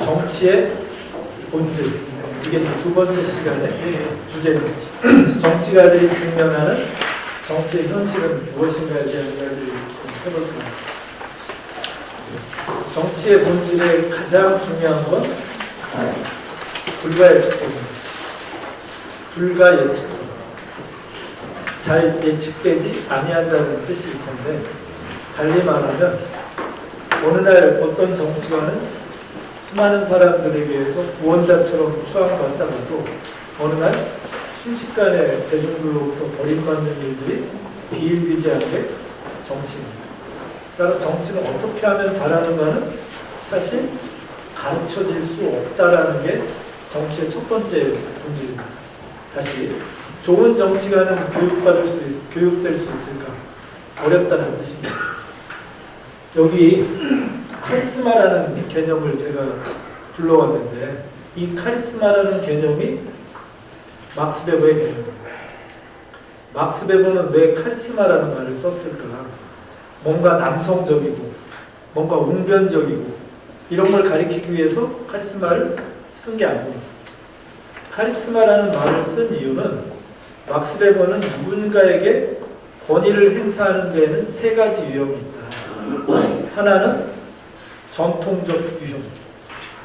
정치의 본질. 이게 두 번째 시간의 주제입니다. 정치가들이 직면하는 정치의 현실은 무엇인가에 대한 이야기를 해볼 겁니다. 정치의 본질의 가장 중요한 건 불가예측성입니다. 불가예측성. 잘 예측되지 아니한다는 뜻일 텐데, 달리 말하면 어느 날 어떤 정치가는 수많은 사람들에게 의해서 구원자처럼 추앙받다가도 어느 날 순식간에 대중들로부터 버림받는 일들이 비일비재하게 정치입니다. 따라서 정치는 어떻게 하면 잘하는가는 사실 가르쳐질 수 없다라는 게 정치의 첫 번째 본질입니다. 다시, 좋은 정치가는 교육될 수 있을까? 어렵다는 뜻입니다. 여기 카리스마라는 개념을 제가 불러왔는데, 이 카리스마라는 개념이 막스 베버의 개념입니다. 막스 베버는 왜 카리스마라는 말을 썼을까? 뭔가 남성적이고 뭔가 웅변적이고 이런 걸 가리키기 위해서 카리스마를 쓴 게 아닙니다. 카리스마라는 말을 쓴 이유는 막스 베버는 누군가에게 권위를 행사하는 데에는 세 가지 유형이 있다. 하나는 전통적 유형.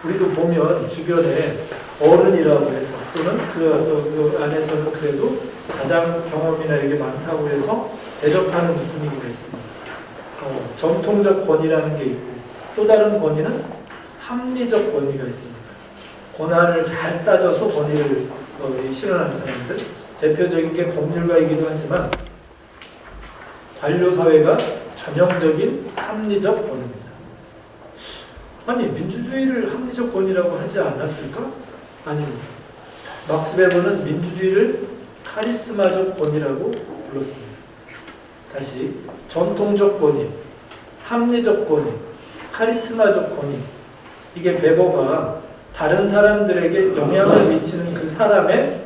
우리도 보면 주변에 어른이라고 해서 또는 그 안에서는 그래도 가장 경험이나 이게 많다고 해서 대접하는 분위기가 있습니다. 전통적 권위라는 게 있고, 또 다른 권위는 합리적 권위가 있습니다. 권한을 잘 따져서 권위를 실현하는 사람들. 대표적인 게 법률가이기도 하지만 관료사회가 전형적인 합리적 권위입니다. 아니, 민주주의를 합리적 권위라고 하지 않았을까? 아닙니다. 막스 베버는 민주주의를 카리스마적 권위라고 불렀습니다. 다시, 전통적 권위, 합리적 권위, 카리스마적 권위. 이게 베버가 다른 사람들에게 영향을 미치는 그 사람의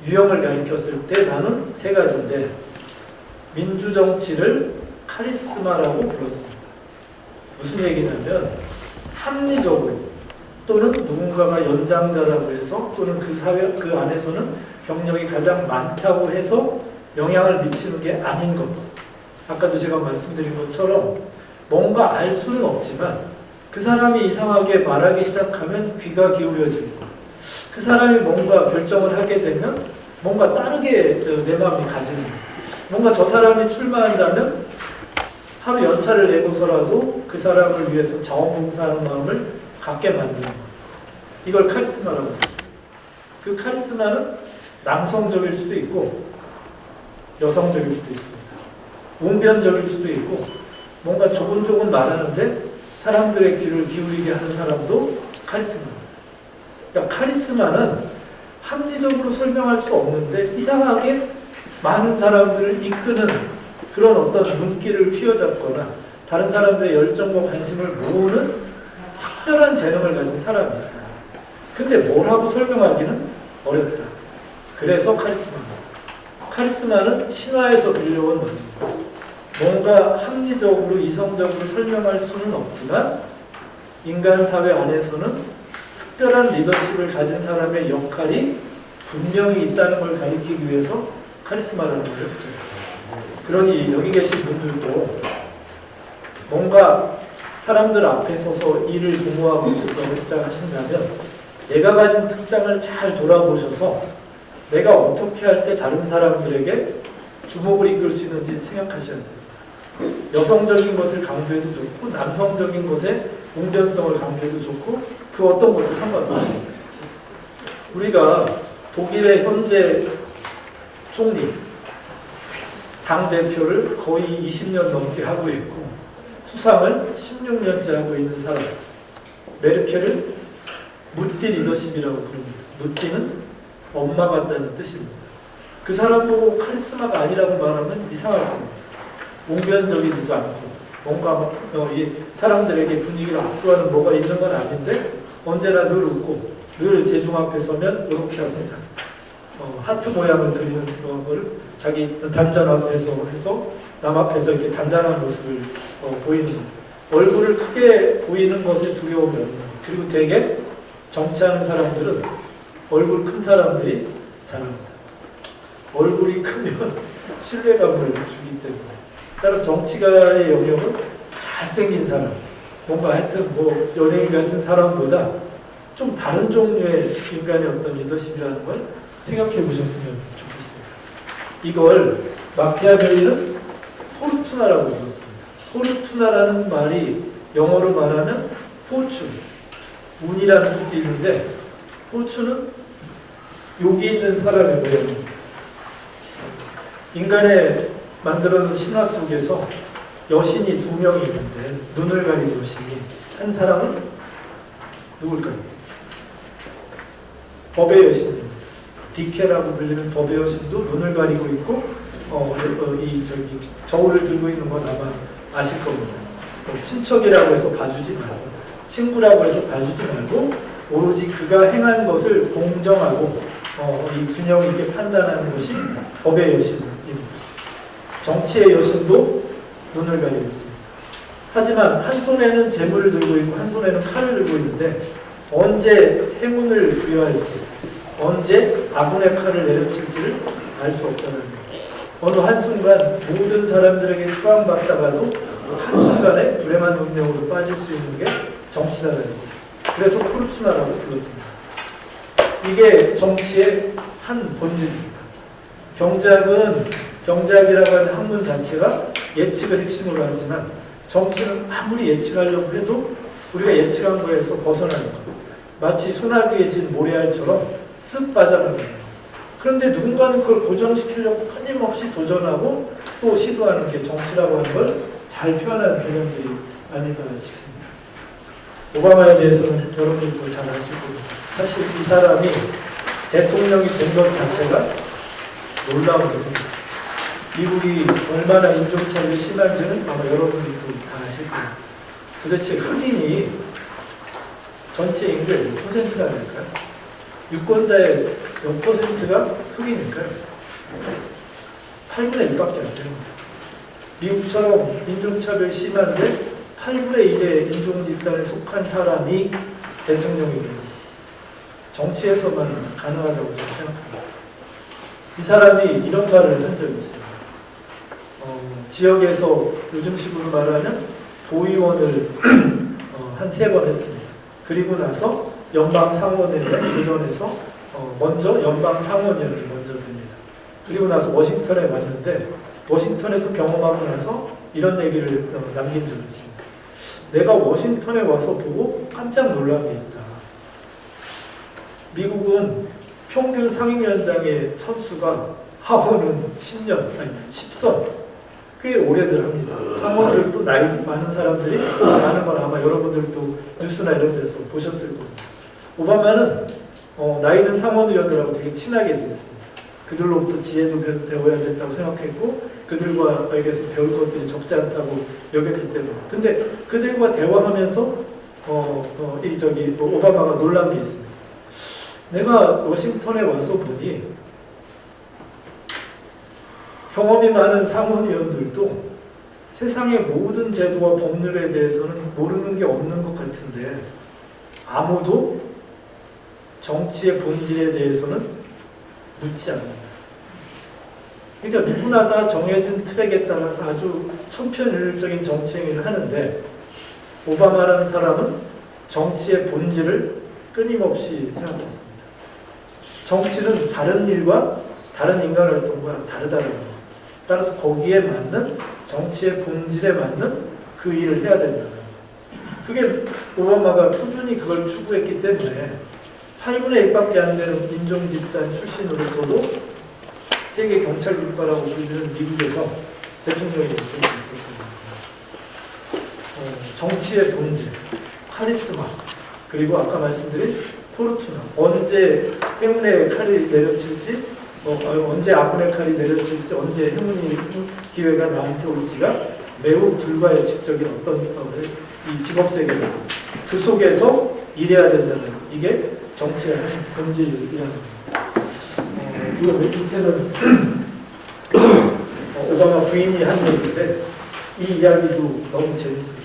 유형을 가리켰을 때 나눈 세 가지인데, 민주정치를 카리스마라고 불렀습니다. 무슨 얘기냐면, 합리적으로 또는 누군가가 연장자라고 해서 또는 그 사회 그 안에서는 경력이 가장 많다고 해서 영향을 미치는 게 아닌 것. 아까도 제가 말씀드린 것처럼 뭔가 알 수는 없지만 그 사람이 이상하게 말하기 시작하면 귀가 기울여지고, 그 사람이 뭔가 결정을 하게 되면 뭔가 따르게 내 마음이 가지는 거예요. 뭔가 저 사람이 출마한다면 하루 연차를 내고서라도 그 사람을 위해서 자원봉사하는 마음을 갖게 만드는 거예요. 이걸 카리스마라고 합니다. 그 카리스마는 남성적일 수도 있고 여성적일 수도 있습니다. 웅변적일 수도 있고, 뭔가 조곤조곤 말하는데 사람들의 귀를 기울이게 하는 사람도 카리스마입니다. 그러니까 카리스마는 합리적으로 설명할 수 없는데 이상하게 많은 사람들을 이끄는 그런 어떤 눈길을 휘어잡거나 다른 사람들의 열정과 관심을 모으는 특별한 재능을 가진 사람이다. 근데 뭐라고 설명하기는 어렵다. 그래서 카리스마입니다. 카리스마는 신화에서 빌려온 말입니다. 뭔가 합리적으로 이성적으로 설명할 수는 없지만 인간 사회 안에서는 특별한 리더십을 가진 사람의 역할이 분명히 있다는 걸 가리키기 위해서 카리스마라는 말을 붙였습니다. 그러니 여기 계신 분들도 뭔가 사람들 앞에 서서 일을 도모하고 특장을 하신다면 내가 가진 특장을 잘 돌아보셔서 내가 어떻게 할 때 다른 사람들에게 주목을 이끌 수 있는지 생각하셔야 돼요. 여성적인 것을 강조해도 좋고 남성적인 것에 웅변성을 강조해도 좋고 그 어떤 것도 상관없습니다. 우리가 독일의 현재 총리, 당대표를 거의 20년 넘게 하고 있고 수상을 16년째 하고 있는 사람, 메르켈을 무띠 리더십이라고 부릅니다. 무띠는 엄마 같다는 뜻입니다. 그 사람 보고 카리스마가 아니라고 말하면 이상할 겁니다. 웅변적이지도 않고 뭔가 이 사람들에게 분위기를 압도하는 뭐가 있는 건 아닌데 언제나 늘 웃고 늘 대중 앞에 서면 이렇게 합니다. 하트 모양을 그리는 그런 거를 자기 단전 앞에서 해서 남 앞에서 이렇게 단단한 모습을 보이는, 얼굴을 크게 보이는 것에 두려움이 없는, 그리고 되게 정치하는 사람들은 얼굴 큰 사람들이 잘합니다. 얼굴이 크면 신뢰감을 주기 때문에. 따라서 정치가의 영역은 잘생긴 사람, 뭔가 하여튼 뭐 연예인 같은 사람보다 좀 다른 종류의 인간의 어떤 리더십이라는 걸 생각해 보셨으면 좋겠습니다. 이걸 마키아벨리는 포르투나라고 불렀습니다. 포르투나라는 말이 영어로 말하면 포춘, 운이라는 뜻도 있는데 포춘은 여기 있는 사람의 모양입니다. 인간의 만들어놓은 신화 속에서 여신이 두 명이 있는데 눈을 가린 여신이 한 사람은 누굴까요? 법의 여신입니다. 디케라고 불리는 법의 여신도 눈을 가리고 있고 저울을 들고 있는 건 아마 아실 겁니다. 친척이라고 해서 봐주지 말고 친구라고 해서 봐주지 말고 오로지 그가 행한 것을 공정하고 이 균형 있게 판단하는 것이 법의 여신입니다. 정치의 여신도 눈을 가리고 있습니다. 하지만 한 손에는 재물을 들고 있고 한 손에는 칼을 들고 있는데 언제 행운을 부여할지 언제 아군의 칼을 내려칠지를 알 수 없다는 거예요. 어느 한순간 모든 사람들에게 추앙받다가도 한순간에 불행한 운명으로 빠질 수 있는 게 정치다라는 거예요. 그래서 포르투나라고 불렀습니다. 이게 정치의 한 본질입니다. 경제학이라고 하는 학문 자체가 예측을 핵심으로 하지만 정치는 아무리 예측하려고 해도 우리가 예측한 거에서 벗어나는 거예요. 마치 소나기에 진 모래알처럼 쓱 빠져나가요. 그런데 누군가는 그걸 고정시키려고 끊임없이 도전하고 또 시도하는 게 정치라고 하는 걸 잘 표현한 개념들이 아닐까 싶습니다. 오바마에 대해서는 여러분들도 잘 아실 겁니다. 사실 이 사람이 대통령이 된 것 자체가 놀라운 일이었어요. 미국이 얼마나 인종차별이 심한지는 아마 여러분들도 다 아실 거예요. 도대체 흑인이 전체 인구의 몇 퍼센트나 될까요? 유권자의 몇 퍼센트가 흑인일까요? 8분의 1밖에 안 됩니다. 미국처럼 인종차별이 심한데 8분의 1의 인종집단에 속한 사람이 대통령이 됩니다. 정치에서만 가능하다고 저는 생각합니다. 이 사람이 이런 말을 한 적이 있어요. 지역에서 요즘식으로 말하면 도의원을 한 3번 했습니다. 그리고 나서 연방상원에 도전해서 먼저 연방상원의원이 먼저 됩니다. 그리고 나서 워싱턴에 왔는데 워싱턴에서 경험하고 나서 이런 얘기를 남긴 적이 있습니다. 내가 워싱턴에 와서 보고 깜짝 놀란 게 있다. 미국은 평균 상임위원장의 선수가 하원은 10선 꽤 오래들 합니다. 상원들도 나이 많은 사람들이 많은 건 아마 여러분들도 뉴스나 이런 데서 보셨을 겁니다. 오바마는 나이 든 상원의원들하고 되게 친하게 지냈습니다. 그들로부터 지혜도 배워야 된다고 생각했고 그들과에게서 배울 것들이 적지 않다고 여겼기 때문에. 근데 그들과 대화하면서 오바마가 놀란 게 있습니다. 내가 워싱턴에 와서 보니 경험이 많은 상원의원들도 세상의 모든 제도와 법률에 대해서는 모르는 게 없는 것 같은데 아무도 정치의 본질에 대해서는 묻지 않는다. 그러니까 누구나 다 정해진 트랙에 따라서 아주 천편일률적인 정치 행위를 하는데 오바마라는 사람은 정치의 본질을 끊임없이 생각했습니다. 정치는 다른 일과 다른 인간 활동과 다르다는 것. 따라서 거기에 맞는 정치의 본질에 맞는 그 일을 해야 된다는 것. 그게 오바마가 꾸준히 그걸 추구했기 때문에 8분의 1밖에 안 되는 인종집단 출신으로서도 세계 경찰 국가라고 불리는 미국에서 대통령이 될 수 있었습니다. 정치의 본질, 카리스마, 그리고 아까 말씀드린 포르투나, 언제 행운의 칼이 내려칠지, 언제 아군의 칼이 내려칠지, 언제 행운의 기회가 나한테 올지가 매우 불가예측적인 어떤 이 직업세계다. 그 속에서 일해야 된다는 이게 정치의 본질이라는 겁니다. 이거 밑에는 오바마 부인이 한 얘기인데 이 이야기도 너무 재밌습니다.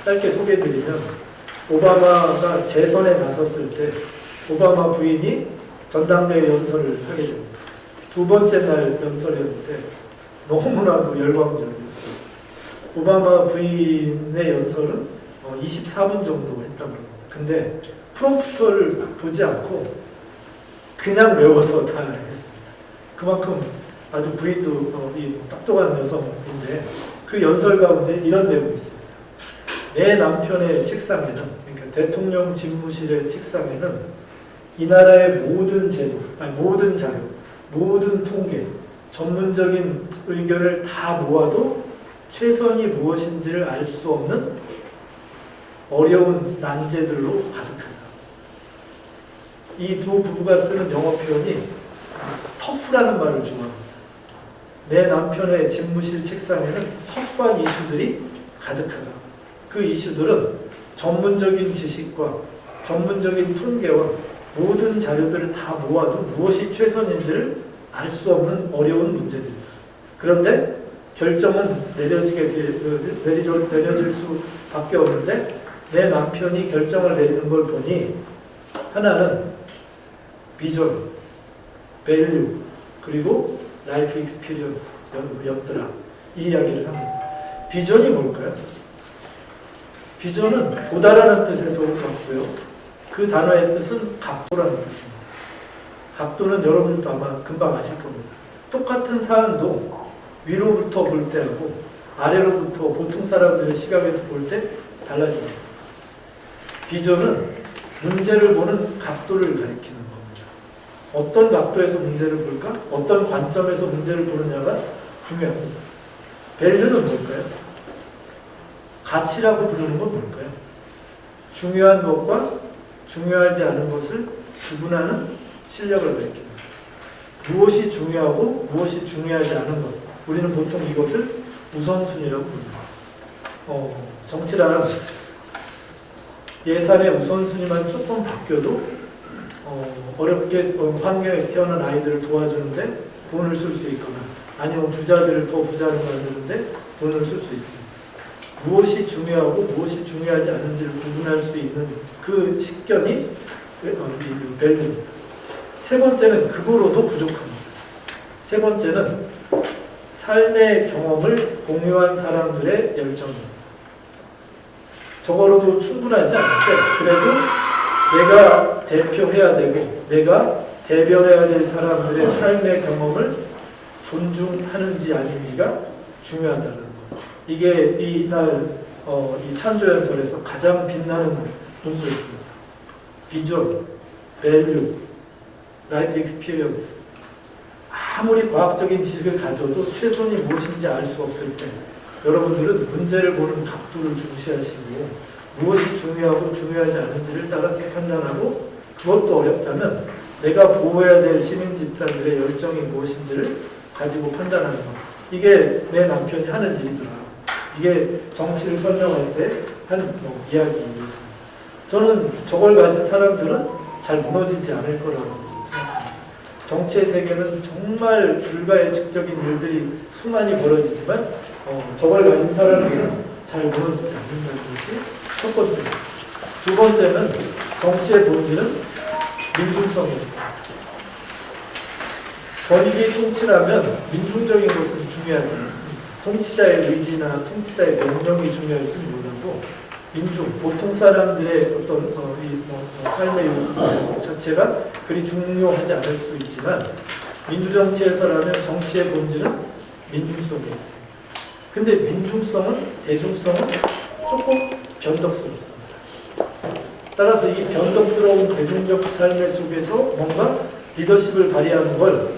짧게 소개해드리면 오바마가 재선에 나섰을 때 오바마 부인이 전당대회 연설을 하게 됩니다. 두 번째 날 연설이었는데 너무나도 열광적이었어요. 오바마 부인의 연설은 24분 정도 했다고 합니다. 근데 프롬프터를 보지 않고 그냥 외워서 다 했습니다. 그만큼 아주 부인도 똑똑한 여성인데 그 연설 가운데 이런 내용이 있습니다. 내 남편의 책상에는, 그러니까 대통령 집무실의 책상에는 이 나라의 모든 제도, 모든 자료, 모든 통계, 전문적인 의견을 다 모아도 최선이 무엇인지를 알 수 없는 어려운 난제들로 가득하다. 이 두 부부가 쓰는 영어 표현이 터프라는 말을 좋아합니다. 내 남편의 집무실 책상에는 터프한 이슈들이 가득하다. 그 이슈들은 전문적인 지식과 전문적인 통계와 모든 자료들을 다 모아도 무엇이 최선인지를 알 수 없는 어려운 문제들이다. 그런데 결정은 내려질 수밖에 없는데 내 남편이 결정을 내리는 걸 보니 하나는 비전, 밸류, 그리고 라이프 익스피리언스 였더라. 이 이야기를 합니다. 비전이 뭘까요? 비전은 보다라는 뜻에서 왔고요. 그 단어의 뜻은 각도라는 뜻입니다. 각도는 여러분도 아마 금방 아실 겁니다. 똑같은 사안도 위로부터 볼 때하고 아래로부터 보통 사람들의 시각에서 볼 때 달라집니다. 비전은 문제를 보는 각도를 가리키는 겁니다. 어떤 각도에서 문제를 볼까? 어떤 관점에서 문제를 보느냐가 중요합니다. 밸류는 뭘까요? 가치라고 부르는 건 뭘까요? 중요한 것과 중요하지 않은 것을 구분하는 실력을 가리킵니다. 무엇이 중요하고 무엇이 중요하지 않은 것. 우리는 보통 이것을 우선순위라고 부릅니다. 정치란 예산의 우선순위만 조금 바뀌어도 어렵게 환경에서 태어난 아이들을 도와주는데 돈을 쓸 수 있거나 아니면 부자들을 더 부자로 만드는데 돈을 쓸 수 있습니다. 무엇이 중요하고 무엇이 중요하지 않은지를 구분할 수 있는 그 식견이 밸류입니다. 세 번째는 그거로도 부족합니다. 세 번째는 삶의 경험을 공유한 사람들의 열정입니다. 저거로도 충분하지 않은데 그래도 내가 대표해야 되고 내가 대변해야 될 사람들의 삶의 경험을 존중하는지 아닌지가 중요하다는 것. 이게 이날 이 찬조연설에서 가장 빛나는 문구였습니다. 비전, 밸류, 라이프 익스피리언스. 아무리 과학적인 지식을 가져도 최선이 무엇인지 알 수 없을 때 여러분들은 문제를 보는 각도를 중시하시고 무엇이 중요하고 중요하지 않은지를 따라서 판단하고 그것도 어렵다면 내가 보호해야 될 시민 집단들의 열정이 무엇인지를 가지고 판단하는 것. 이게 내 남편이 하는 일이더라. 이게 정치를 설명할 때 한 이야기였습니다. 저는 저걸 가진 사람들은 잘 무너지지 않을 거라고 생각합니다. 정치의 세계는 정말 불가예측적인 일들이 수많이 벌어지지만 저걸 가진 사람들은 잘 무너지지 않는다는 것이 첫 번째입니다. 두 번째는 정치의 본질은 민중성이었습니다. 권위주의 통치라면 민중적인 것은 중요하지 않습니다. 통치자의 의지나 통치자의 명령이 중요할지는 몰라도 민중, 보통 사람들의 어떤 삶의 요구 자체가 그리 중요하지 않을 수 있지만 민주정치에서라면 정치의 본질은 민중성이 있습니다. 근데 민중성은, 대중성은 조금 변덕스럽습니다. 따라서 이 변덕스러운 대중적 삶의 속에서 뭔가 리더십을 발휘하는 걸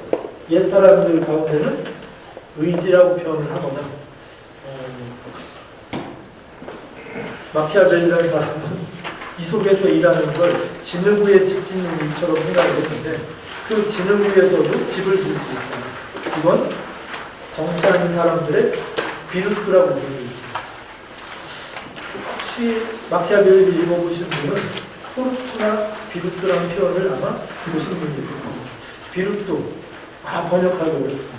옛사람들 가운데는 의지라고 표현을 하거나 마키아벨리라는 사람은 이 속에서 일하는 걸 진흙위에 집 짓는 일처럼 생각을 했는데 그 진흙위에서도 집을 지을 수 있다. 이건 정치하는 사람들의 비루트라고 부르고 있습니다. 혹시 마키아벨리 읽어보신 분은 포르투나 비루트라는 표현을 아마 보신 분이 있을 겁니다. 비루트, 번역하기 어렵습니다.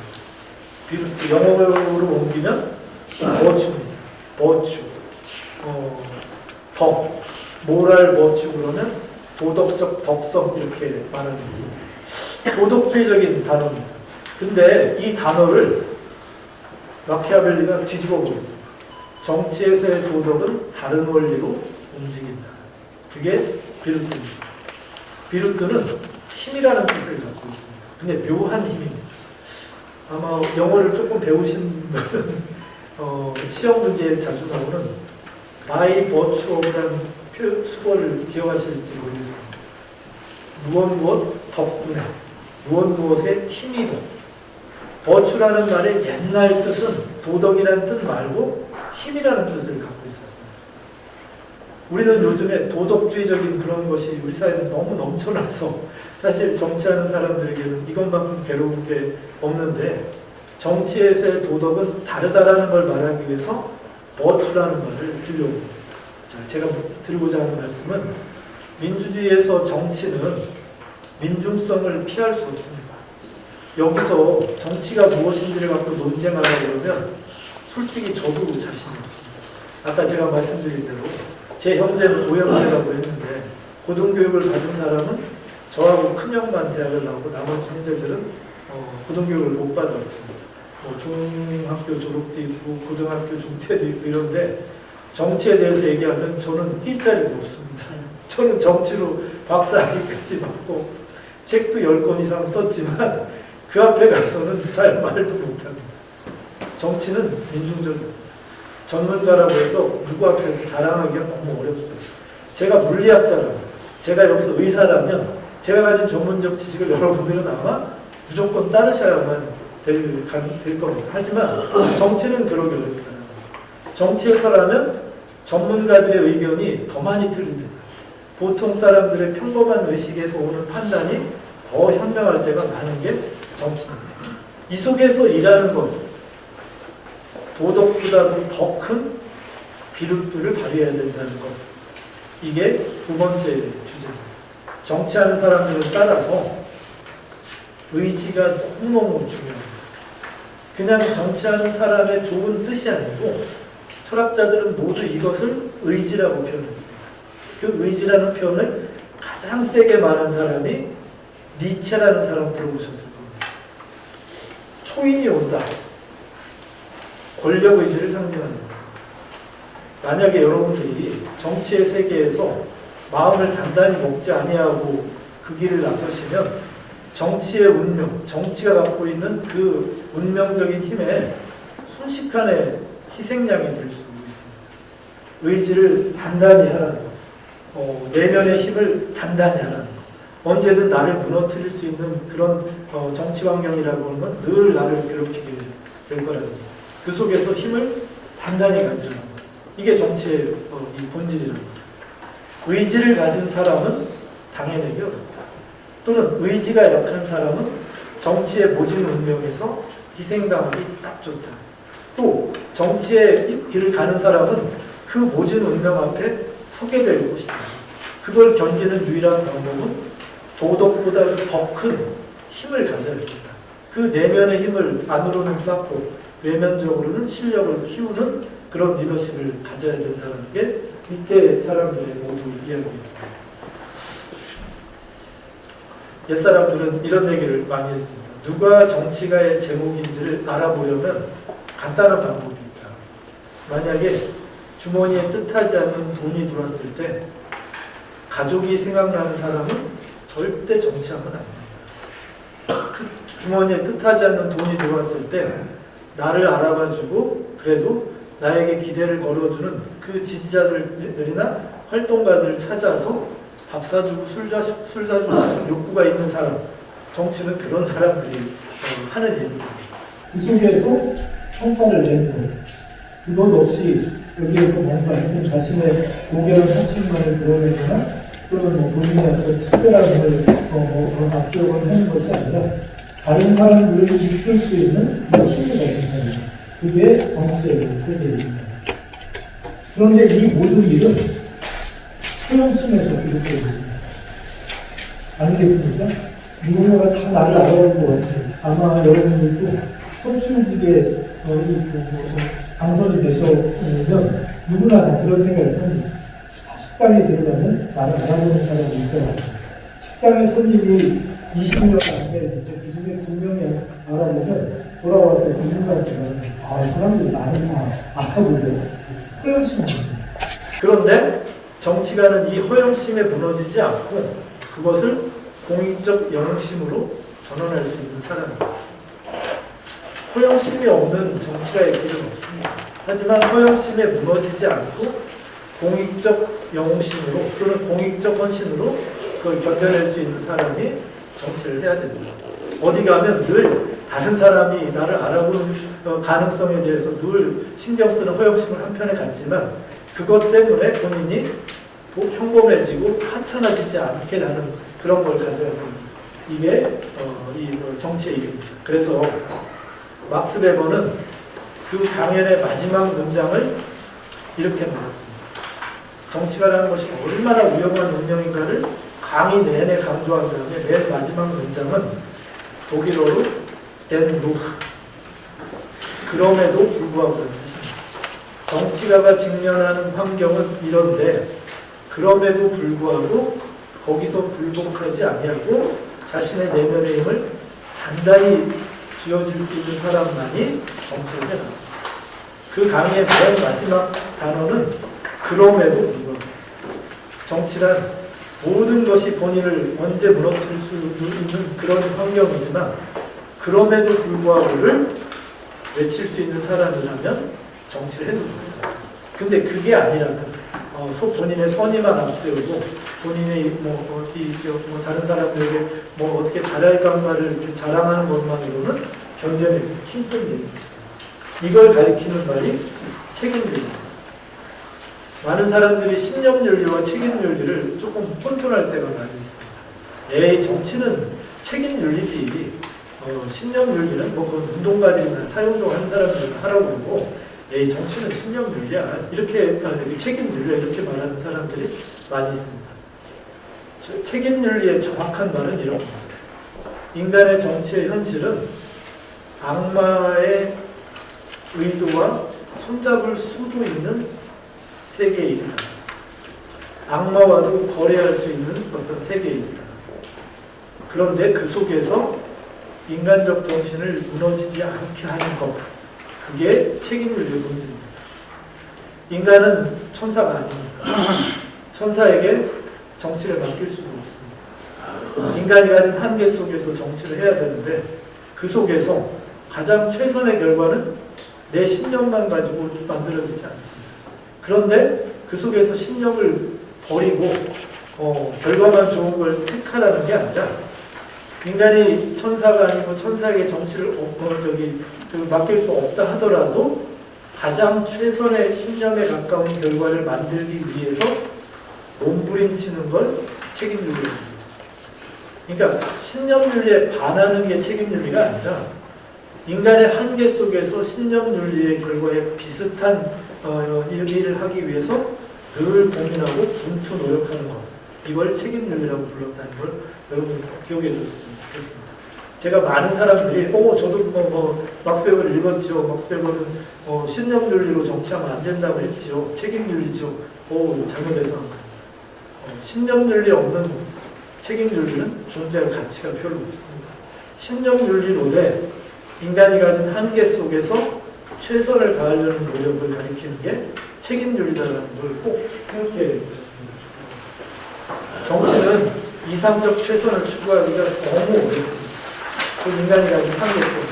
비루트, 영어로 옮기면 버추입니다. 버추, 덕, 모랄 버추 그러면 도덕적 덕성 이렇게 말하는 거예요. 도덕주의적인 단어입니다. 근데 이 단어를 마키아벨리가 뒤집어 버립니다. 정치에서의 도덕은 다른 원리로 움직인다. 그게 비루트입니다. 비루트는 힘이라는 뜻을 갖고 있습니다. 근데 묘한 힘입니다. 아마 영어를 조금 배우신 분은 시험 문제에 자주 나오는 by virtue of라는 수어를 기억하실지 모르겠습니다. 무엇 덕분에 무엇의 힘이고 virtue라는 말의 옛날 뜻은 도덕이라는 뜻 말고 힘이라는 뜻을 갖고 있었습니다. 우리는 요즘에 도덕주의적인 그런 것이 우리 사회에 너무 넘쳐나서 사실 정치하는 사람들에게는 이것만큼 괴로운 게 없는데 정치에서의 도덕은 다르다라는 걸 말하기 위해서 virtue라는 말을 들려옵니다. 자, 제가 드리고자 하는 말씀은 민주주의에서 정치는 민중성을 피할 수 없습니다. 여기서 정치가 무엇인지를 갖고 논쟁하려고 그러면 솔직히 저도 자신이 없습니다. 아까 제가 말씀드린 대로 제 형제는 오형제라고 했는데 고등교육을 받은 사람은 저하고 큰형만 대학을 나오고 나머지 형제들은 고등교육을 못 받았습니다. 중학교 졸업도 있고 고등학교 중퇴도 있고 이런데 정치에 대해서 얘기하면 저는 낄 자리도 없습니다. 저는 정치로 박사학위까지 받고 책도 10권 이상 썼지만 그 앞에 가서는 잘 말도 못합니다. 정치는 민중적입니다. 전문가라고 해서 누구 앞에서 자랑하기가 너무 어렵습니다. 제가 물리학자라면, 제가 여기서 의사라면 제가 가진 전문적 지식을 여러분들은 아마 무조건 따르셔야만 될 겁니다. 하지만 정치는 그러기 어렵다. 정치에서라면 전문가들의 의견이 더 많이 틀립니다. 보통 사람들의 평범한 의식에서 오는 판단이 더 현명할 때가 많은 게 정치입니다. 이 속에서 일하는 것, 도덕보다도 더 큰 비루트를 발휘해야 된다는 것. 이게 두 번째 주제입니다. 정치하는 사람들을 따라서 의지가 너무너무 중요합니다. 그냥 정치하는 사람의 좋은 뜻이 아니고 철학자들은 모두 이것을 의지라고 표현했습니다. 그 의지라는 표현을 가장 세게 말한 사람이 니체라는 사람 들어보셨을 겁니다. 초인이 온다. 권력 의지를 상징한다. 만약에 여러분들이 정치의 세계에서 마음을 단단히 먹지 아니하고 그 길을 나서시면 정치의 운명, 정치가 갖고 있는 그 운명적인 힘에 순식간에 희생양이 될 수 있습니다. 의지를 단단히 하라는 것, 내면의 힘을 단단히 하라는 것, 언제든 나를 무너뜨릴 수 있는 그런 정치 환경이라고 하는 건 늘 나를 괴롭히게 될 거라는 것. 그 속에서 힘을 단단히 가지라는 것. 이게 정치의 이 본질이라는 것. 의지를 가진 사람은 당해내기 어렵다. 또는 의지가 약한 사람은 정치의 모진 운명에서 희생당하기 딱 좋다. 또 정치의 길을 가는 사람은 그 모진 운명 앞에 서게 될 것이다. 그걸 견디는 유일한 방법은 도덕보다 더 큰 힘을 가져야 된다. 그 내면의 힘을 안으로는 쌓고 외면적으로는 실력을 키우는 그런 리더십을 가져야 된다는 게 이때 사람들의 모두 이야기였습니다. 옛사람들은 이런 얘기를 많이 했습니다. 누가 정치가의 제목인지를 알아보려면 간단한 방법이 있다. 만약에 주머니에 뜻하지 않는 돈이 들어왔을 때 가족이 생각나는 사람은 절대 정치하면 안 된다. 그 주머니에 뜻하지 않는 돈이 들어왔을 때 나를 알아봐주고 그래도 나에게 기대를 걸어주는 그 지지자들이나 활동가들을 찾아서 밥 사주고 술 사주고 싶은 욕구가 있는 사람, 정치는 그런 사람들이 하는 일입니다. 그 속에서 성과를 내는 그것 없이 여기에서 뭔가 자신의 고결한 확신만을 드러내거나 또는 본인의 어떤 특별한 걸 앞세우거나 하는 것이 아니라 다른 사람들을 이끌 수 있는 그런 힘이 가진 사람. 그게 정치의 세계입니다. 그런데 이 모든 일은 표현심에서 비롯됩니다. 아니겠습니까? 누군가가 다 나를 알아볼 것 같습니다. 아마 여러분들도 서출직에 당선이 되셔면 누구나 다 그런 생각을 합니다. 식당에 들어가면 나를 알아보는 사람이 있어요. 식당에 손님이 20명 안 되는데 그 중에 2명이 알아보면 돌아와서 그 인간한테 사람들이 나를 다 알아보는데 허영심입니다. 그런데 정치가는 이 허영심에 무너지지 않고 그것을 공익적 영심으로 전환할 수 있는 사람입니다. 허영심이 없는 정치가의 길은 없습니다. 하지만 허영심에 무너지지 않고 공익적 영심으로 또는 공익적 헌신으로 그걸 견뎌낼 수 있는 사람이 정치를 해야 됩니다. 어디 가면 늘 다른 사람이 나를 알아보는 가능성에 대해서 늘 신경 쓰는 허영심을 한편에 갖지만 그것 때문에 본인이 평범해지고 하찮아지지 않게 하는 그런 걸 가져야 됩니다. 이게 이 정치의 일입니다. 그래서 막스 베버는 그 강연의 마지막 문장을 이렇게 말했습니다. 정치가라는 것이 얼마나 위험한 운명인가를 강의 내내 강조한 다음에 맨 마지막 문장은 독일어로 덴 노크, 그럼에도 불구하고 하는 뜻입니다. 정치가가 직면하는 환경은 이런데 그럼에도 불구하고 거기서 굴복하지 아니하고 자신의 내면의 힘을 단단히 쥐어질 수 있는 사람만이 정치를 해라. 그 강의의 맨 마지막 단어는 그럼에도 불구하고. 정치란 모든 것이 본인을 언제 무너뜨릴 수 있는 그런 환경이지만 그럼에도 불구하고를 외칠 수 있는 사람이라면 정치를 해도 됩니다. 근데 그게 아니라면 본인의 선의만 앞세우고 본인의 다른 사람들에게 어떻게 잘할까를 이렇게 자랑하는 것만으로는 견뎌내기 힘든 일입니다. 이걸 가리키는 말이 책임입니다. 많은 사람들이 신념윤리와 책임윤리를 조금 혼돈할 때가 많이 있습니다. 정치는 책임윤리지 신념윤리는 그건 운동가들이나 사회운동 하는 사람들이 하라고 그러고 정치는 신념윤리야 이렇게 책임윤리야 이렇게 말하는 사람들이 많이 있습니다. 책임윤리의 정확한 말은 이런 겁니다. 인간의 정치의 현실은 악마의 의도와 손잡을 수도 있는 세계의 일이다. 악마와도 거래할 수 있는 어떤 세계의 일이다. 그런데 그 속에서 인간적 정신을 무너지지 않게 하는 것, 그게 책임윤리의 문제입니다. 인간은 천사가 아닙니다. 천사에게 정치를 맡길 수도 없습니다. 인간이 가진 한계 속에서 정치를 해야 되는데 그 속에서 가장 최선의 결과는 내 신념만 가지고 만들어지지 않습니다. 그런데 그 속에서 신념을 버리고 결과만 좋은 걸 택하라는 게 아니라 인간이 천사가 아니고 천사에게 정치를 맡길 수 없다 하더라도 가장 최선의 신념에 가까운 결과를 만들기 위해서 몸부림치는 걸 책임윤리라고 합니다. 그러니까 신념윤리에 반하는 게 책임윤리가 아니라 인간의 한계 속에서 신념윤리의 결과에 비슷한 일을 하기 위해서 늘 고민하고 분투 노력하는 것, 이걸 책임윤리라고 불렀다는 걸 여러분 꼭 기억해 줬으면 좋겠습니다. 제가 많은 사람들이 저도 막스 베버를 읽었죠. 막스 베버는 신념윤리로 정치하면 안 된다고 했죠. 책임윤리죠. 잘못해서 신념윤리 없는 책임윤리는 존재할 가치가 별로 없습니다. 신념윤리로되 인간이 가진 한계 속에서 최선을 다하려는 노력을 가리키는 게 책임윤리다라는 걸 꼭 생각해 보셨으면 좋겠습니다. 정치는 이상적 최선을 추구하기가 너무 어렵습니다. 그 인간이 가진 한계 때문에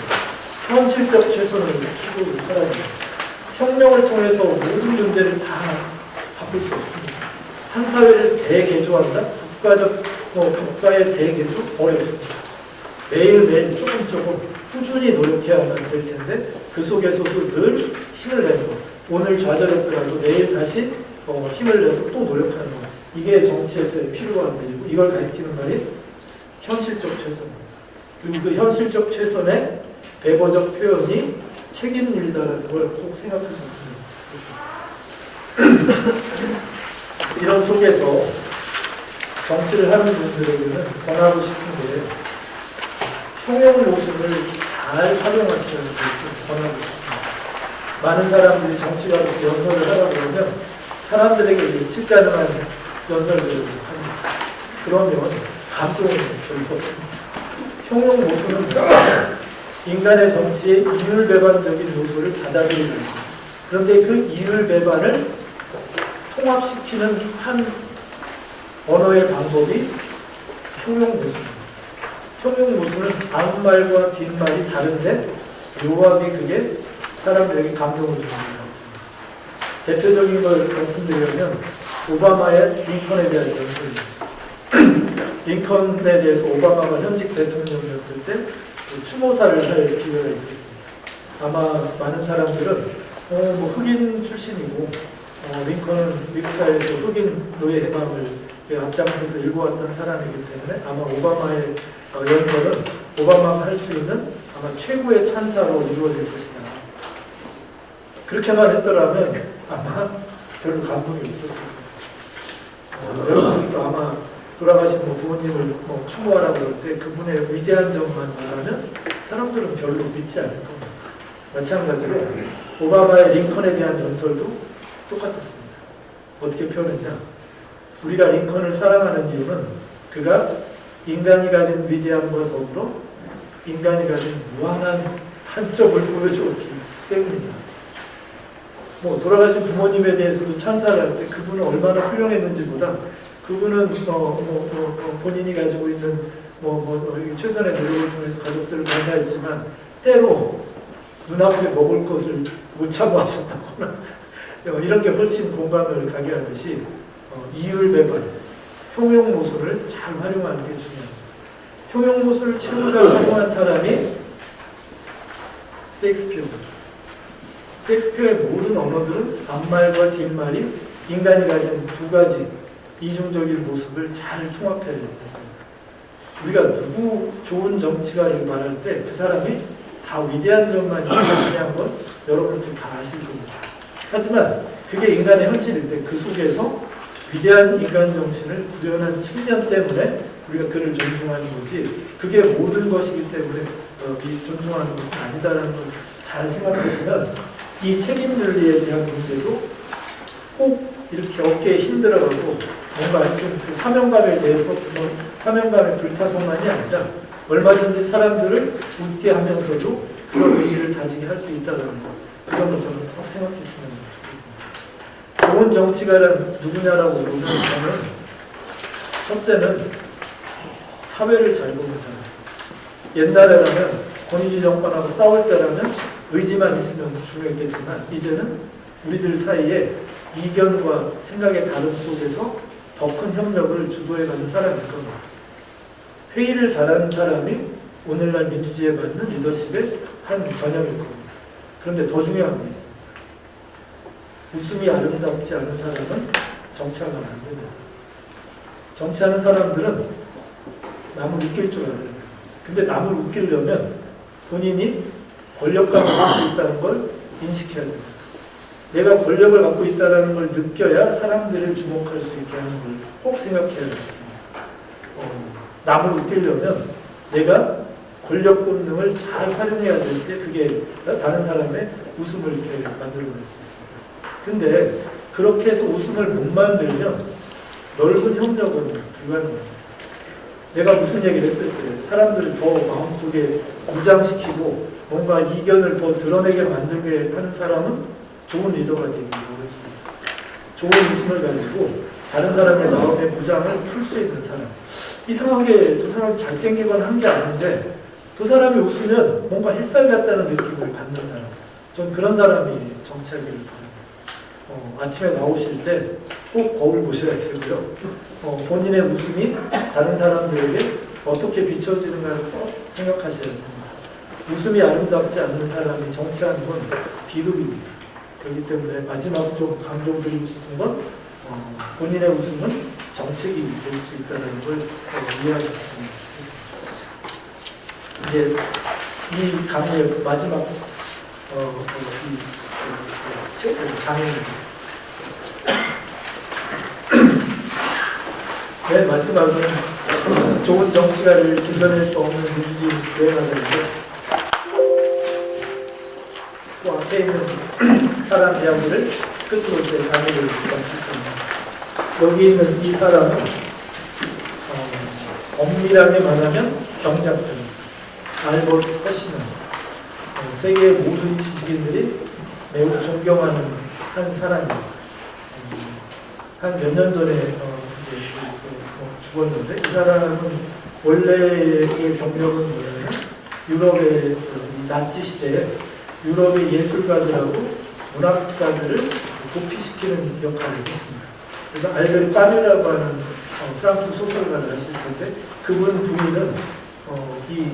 현실적 최선을 추구하는 사람입니다. 혁명을 통해서 모든 문제를 다 바꿀 수 없습니다. 한 사회를 대개조한다? 국가의 대개조? 어렵습니다. 매일매일 조금 꾸준히 노력해야만 될 텐데 그 속에서도 늘 힘을 내는 것. 오늘 좌절했더라도 내일 다시 힘을 내서 또 노력하는 것. 이게 정치에서 필요한 일이고 이걸 가리키는 말이 현실적 최선입니다. 그리고 그 현실적 최선의 배거적 표현이 책임윤리다라는 걸 꼭 생각하셨습니다. 이런 속에서 정치를 하는 분들에게는 권하고 싶은 게 통용 요소를 잘 활용하시라는 걸 권하고 싶습니다. 많은 사람들이 정치가로서 연설을 하다 보면 사람들에게 예측 가능한 연설들을 합니다. 그러면 감동은 별로 없습니다. 형용 모순은 인간의 정치의 이율배반적인 요소를 받아들이는 겁니다. 그런데 그 이율배반을 통합시키는 한 언어의 방법이 형용 모순입니다. 형용 모순은 앞말과 뒷말이 다른데 묘하게 그게 사람들에게 감동을 줍니다. 대표적인 걸 말씀드리면 오바마의 링컨에 대한 연설입니다. 링컨에 대해서 오바마가 현직 대통령이었을 때 추모사를 할 기회가 있었습니다. 아마 많은 사람들은 뭐 흑인 출신이고 링컨은 미국 사회에서 흑인 노예 해방을 앞장서서 일궈왔던 사람이기 때문에 아마 오바마의 연설은 오바마가 할 수 있는 아마 최고의 찬사로 이루어질 것이다. 그렇게만 했더라면 아마 별로 감동이 없었습니다. 여러분도 아마 돌아가신 부모님을 추모하라고 할 때 그분의 위대한 점만 말하면 사람들은 별로 믿지 않을 겁니다. 마찬가지로 오바마의 링컨에 대한 연설도 똑같았습니다. 어떻게 표현했냐? 우리가 링컨을 사랑하는 이유는 그가 인간이 가진 위대함과 더불어 인간이 가진 무한한 한점을 보여주었기 때문입니다. 돌아가신 부모님에 대해서도 찬사를 할 때 그분은 얼마나 훌륭했는지보다 그분은 본인이 가지고 있는 최선의 노력을 통해서 가족들을 감사했지만 때로 눈앞에 먹을 것을 못 참아하셨다거나 이런 게 훨씬 공감을 가게 하듯이 이율배반, 형용모순을 잘 활용하는 게 중요합니다. 형용모순을 최고 잘 활용한 사람이 셰익스피어입니다. 셰익스피어의 모든 언어들은 앞말과 뒷말이 인간이 가진 두 가지 이중적인 모습을 잘 통합해야 했습니다. 우리가 누구 좋은 정치가를 말할 때 그 사람이 다 위대한 점만 있는 건 여러분들 다 아실 겁니다. 하지만 그게 인간의 현실일 때 그 속에서 위대한 인간 정신을 구현한 측면 때문에 우리가 그를 존중하는 거지 그게 모든 것이기 때문에 존중하는 것은 아니다라는 걸 잘 생각하시면 이 책임윤리에 대한 문제도 꼭 이렇게 어깨에 힘들어가고 뭔가 좀 그 사명감에 대해서 사명감에 불타서만이 아니라 얼마든지 사람들을 웃게 하면서도 그런 의지를 다지게 할 수 있다는 거. 그 점을 저는 꼭 생각했으면 좋겠습니다. 좋은 정치가란 누구냐라고 보면 저는 첫째는 사회를 잘 보는 사람. 옛날에라면 권위주의 정권하고 싸울 때라면 의지만 있으면 중요했겠지만 이제는 우리들 사이에 이견과 생각의 다름 속에서 더 큰 협력을 주도해가는 사람일 겁니다. 회의를 잘하는 사람이 오늘날 민주주의에 맞는 리더십의 한 전형일 겁니다. 그런데 더 중요한 게 있습니다. 웃음이 아름답지 않은 사람은 정치하면 안 됩니다. 정치하는 사람들은 남을 웃길 줄 알아요. 근데 남을 웃기려면 본인이 권력감을 갖고 있다는 걸 인식해야 됩니다. 내가 권력을 갖고 있다는 걸 느껴야 사람들을 주목할 수 있게 하는 걸 꼭 생각해야 됩니다. 남을 웃기려면 내가 권력 본능을 잘 활용해야 될 때 그게 다른 사람의 웃음을 이렇게 만들어낼 수 있습니다. 근데 그렇게 해서 웃음을 못 만들면 넓은 협력은 불가능합니다. 내가 무슨 얘기를 했을 때 사람들을 더 마음속에 무장시키고 뭔가 이견을 더 드러내게 만들게 하는 사람은 좋은 리더가 되기 어렵습니다. 좋은 웃음을 가지고 다른 사람의 마음의 무장을 풀 수 있는 사람. 이상하게 저 사람이 잘생기거나 한 게 아닌데 저 사람이 웃으면 뭔가 햇살 같다는 느낌을 받는 사람. 전 그런 사람이 정치하기를 바랍니다. 아침에 나오실 때 꼭 거울 보셔야 되고요. 본인의 웃음이 다른 사람들에게 어떻게 비춰지는가를 꼭 생각하셔야 됩니다. 웃음이 아름답지 않는 사람이 정치하는 건 비극입니다. 그렇기 때문에 마지막으로 좀 강조드리고 싶은 건 본인의 웃음은 정책이 될 수 있다는 걸 이해하셨습니다. 이제 이 강의의 마지막 장애입니다. 맨 마지막은 좋은 정치가를 길러낼 수 없는 민주주의를 수행하는데 그 앞에 있는 사람 이야기를 끝으로 제 강의를 마칠 겁니다. 여기 있는 이 사람은 엄밀하게 말하면 경제학자입니다. 알버트 허시만. 세계의 모든 지식인들이 매우 존경하는 한 사람입니다. 한 몇 년 전에 죽었는데 이 사람은 원래의 경력은 뭐냐면 유럽의 나치 시대에 유럽의 예술가들하고 문학가들을 도피시키는 역할을 했습니다. 그래서 알베르 까뮈라고 하는 프랑스 소설가를 하실 텐데 그분 부인은 이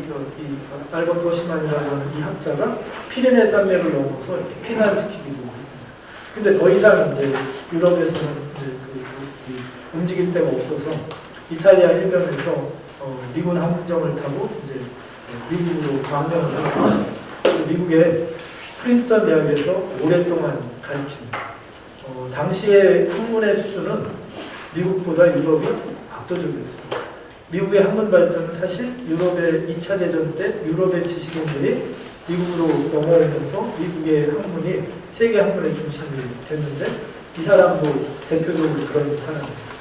알버트 허시만이라고 하는 이 학자가 피레네 산맥을 넘어서 이렇게 피난시키기도 했습니다. 근데 더 이상 이제 유럽에서는 이제 움직일 데가 없어서 이탈리아 해변에서 미군 함정을 타고 이제 미국으로 방명을 하고 미국의 프린스턴 대학에서 오랫동안 가르칩니다. 당시의 학문의 수준은 미국보다 유럽이 압도적이었습니다. 미국의 학문 발전은 사실 유럽의 2차 대전 때 유럽의 지식인들이 미국으로 넘어오면서 미국의 학문이 세계 학문의 중심이 됐는데 이 사람도 대표적으로 그런 사람입니다.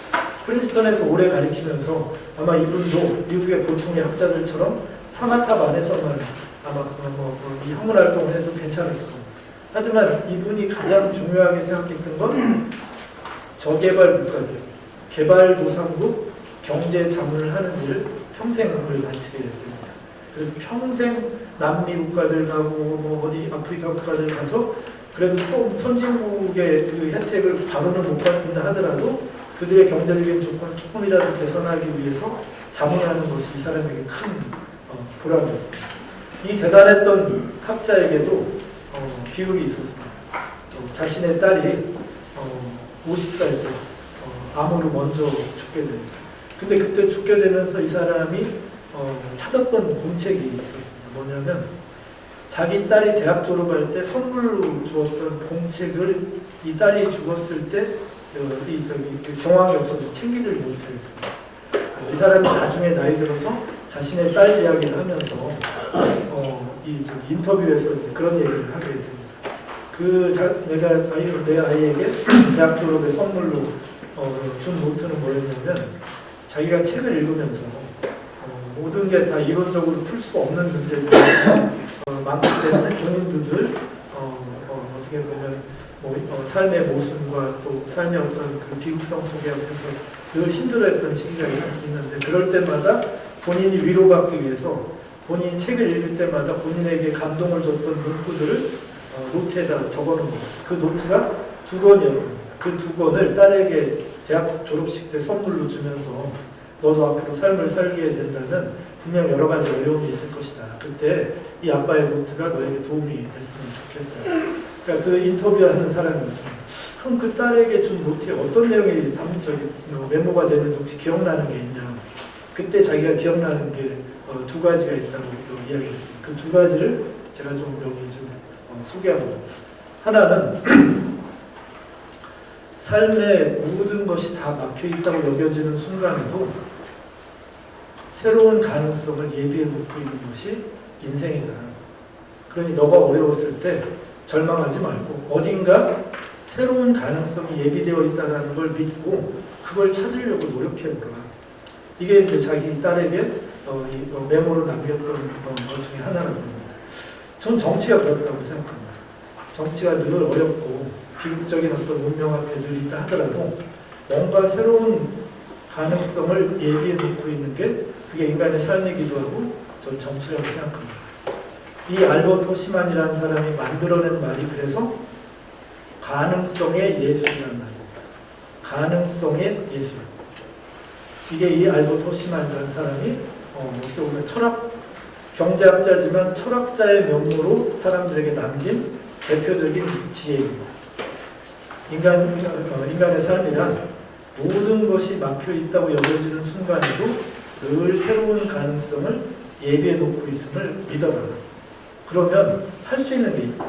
프린스턴에서 오래 가르치면서 아마 이분도 미국의 보통의 학자들처럼 사마탑 안에서만 아마 이 학문 활동을 해도 괜찮았을 겁니다. 하지만 이분이 가장 중요하게 생각했던 건 저개발 국가들, 개발도상국 경제 자문을 하는 일을 평생을 바치게 됩니다. 그래서 평생 남미 국가들 가고 어디 아프리카 국가들 가서 그래도 좀 선진국의 그 혜택을 바로는 못 받는다 하더라도 그들의 경제적인 조건을 조금이라도 개선하기 위해서 자문하는 것이 이 사람에게 큰 보람이었습니다. 이 대단했던 학자에게도 비극이 있었습니다. 자신의 딸이 50살 때 암으로 먼저 죽게 됩니다. 근데 그때 죽게 되면서 이 사람이 찾았던 공책이 있었습니다. 뭐냐면 자기 딸이 대학 졸업할 때 선물로 주었던 공책을 이 딸이 죽었을 때 경황이 없어서 챙기질 못했습니다. 이 사람이 나중에 나이 들어서 자신의 딸 이야기를 하면서 인터뷰에서 그런 얘기를 하게 됩니다. 내가 내 아이에게 대학 졸업에 선물로 준 노트는 뭐였냐면 자기가 책을 읽으면서 모든 게 다 이론적으로 풀 수 없는 문제들이 많기 때문에 본인들 어떻게 보면 삶의 모순과 또 삶의 어떤 그 비극성 속에 앞에서 늘 힘들어했던 시기가 있는데 그럴 때마다 본인이 위로받기 위해서 본인이 책을 읽을 때마다 본인에게 감동을 줬던 문구들을 노트에다 적어놓은 겁니다. 그 노트가 2권이었습니다. 그 2권을 딸에게 대학 졸업식 때 선물로 주면서 너도 앞으로 삶을 살게 된다면 분명 여러 가지 어려움이 있을 것이다. 그때 이 아빠의 노트가 너에게 도움이 됐으면 좋겠다. 그러니까 그 인터뷰하는 사람이었습니다. 그럼 그 딸에게 준 노트에 어떤 내용이 메모가 되는지 혹시 기억나는 게 있냐. 그때 자기가 기억나는 게 2가지가 있다고 이야기했습니다. 그 2가지를 제가 좀 여기 좀 소개합니다. 하나는 삶의 모든 것이 다 막혀있다고 여겨지는 순간에도 새로운 가능성을 예비해 놓고 있는 것이 인생이다. 그러니 너가 어려웠을 때 절망하지 말고 어딘가 새로운 가능성이 예비되어 있다는 걸 믿고 그걸 찾으려고 노력해보라. 이게 이제 자기 딸에게 메모로 남겼던 것 중에 하나라고 합니다. 전 정치가 그렇다고 생각합니다. 정치가 늘 어렵고 비극적인 어떤 운명 앞에 늘 있다 하더라도 뭔가 새로운 가능성을 예비해 놓고 있는 게 그게 인간의 삶이기도 하고 전 정치라고 생각합니다. 이 알버트 허시만이라는 사람이 만들어낸 말이 그래서 가능성의 예술이라는 말입니다. 가능성의 예술. 이게 이 알버트 허시만이라는 사람이 어떻게 보면 경제학자지만 철학자의 면모로 사람들에게 남긴 대표적인 지혜입니다. 인간의 삶이란 모든 것이 막혀 있다고 여겨지는 순간에도 늘 새로운 가능성을 예비해 놓고 있음을 믿어라. 그러면 할 수 있는 게 있다.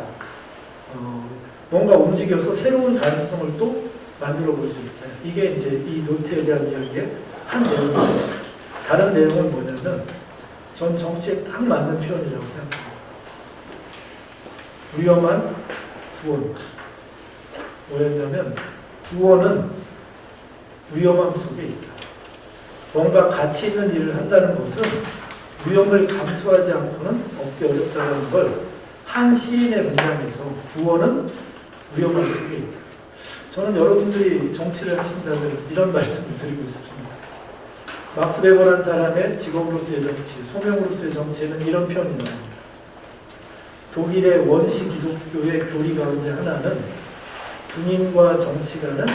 뭔가 움직여서 새로운 가능성을 또 만들어 볼 수 있다. 이게 이제 이 노트에 대한 이야기의 한 내용입니다. 다른 내용은 뭐냐면 전 정치에 딱 맞는 표현이라고 생각합니다. 위험한 구원. 뭐였냐면 구원은 위험함 속에 있다. 뭔가 가치 있는 일을 한다는 것은 위험을 감수하지 않고는 없기 어렵다는 걸 한 시인의 문장에서 구원은 위험함 속에 있다. 저는 여러분들이 정치를 하신다면 이런 말씀을 드리고 싶습니다. 막스 베버라는 사람의 직업으로서의 정치, 소명으로서의 정치에는 이런 표현이 나옵니다. 독일의 원시 기독교의 교리 가운데 하나는 군인과 정치가는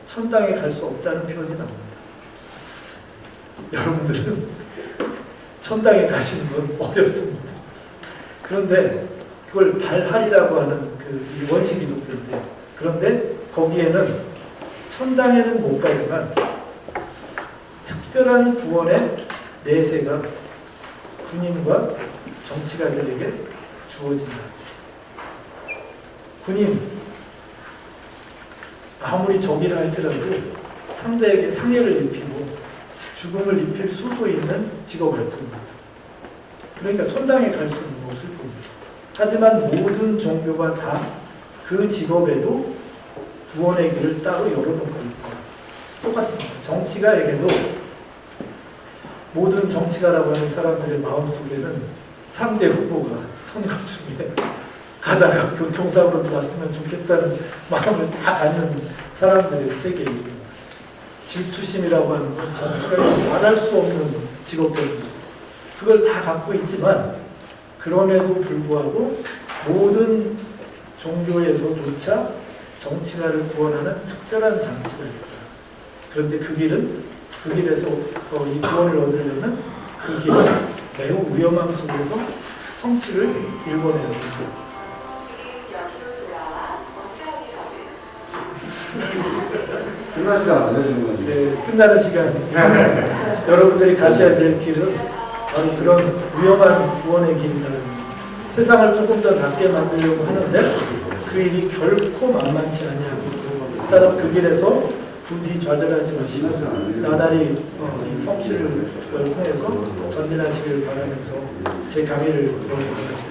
천당에 갈 수 없다는 표현이 나옵니다. 여러분들은 천당에 가시는 건 어렵습니다. 그런데 그걸 발할이라고 하는 그 원시 기독교인데, 그런데 거기에는 천당에는 못 가지만 특별한 구원의 내세가 군인과 정치가들에게 주어진다. 군인, 아무리 적이라 할지라도 상대에게 상해를 입히고 죽음을 입힐 수도 있는 직업 활동입니다. 그러니까 천당에 갈 수는 없을 겁니다. 하지만 모든 종교가 다 그 직업에도 구원의 길을 따로 열어놓고 있다. 똑같습니다. 정치가에게도 모든 정치가라고 하는 사람들의 마음속에는 상대 후보가 선거 중에 가다가 교통사고로 들었으면 좋겠다는 마음을 다 갖는 사람들의 세계입니다. 질투심이라고 하는 건 정치가 말할 수 없는 직업들입니다. 그걸 다 갖고 있지만 그럼에도 불구하고 모든 종교에서조차 정치가를 구원하는 특별한 장치가 있다. 그런데 그 길에서 이 구원을 얻으려면 그 길은 매우 위험함 속에서 성취를 일궈내야 됩니다. 끝날 시간 안 되는 건데. 네, 끝나는 시간. 여러분들이 가셔야 될 길은 바로 그런 위험한 구원의 길이라는 세상을 조금 더 낫게 만들려고 하는데 그 일이 결코 만만치 아니하고 따라 그 길에서 부디 좌절하지 마시고 나날이 이 성취를 통해서 전진하시길 바라면서 제 강의를 여기까지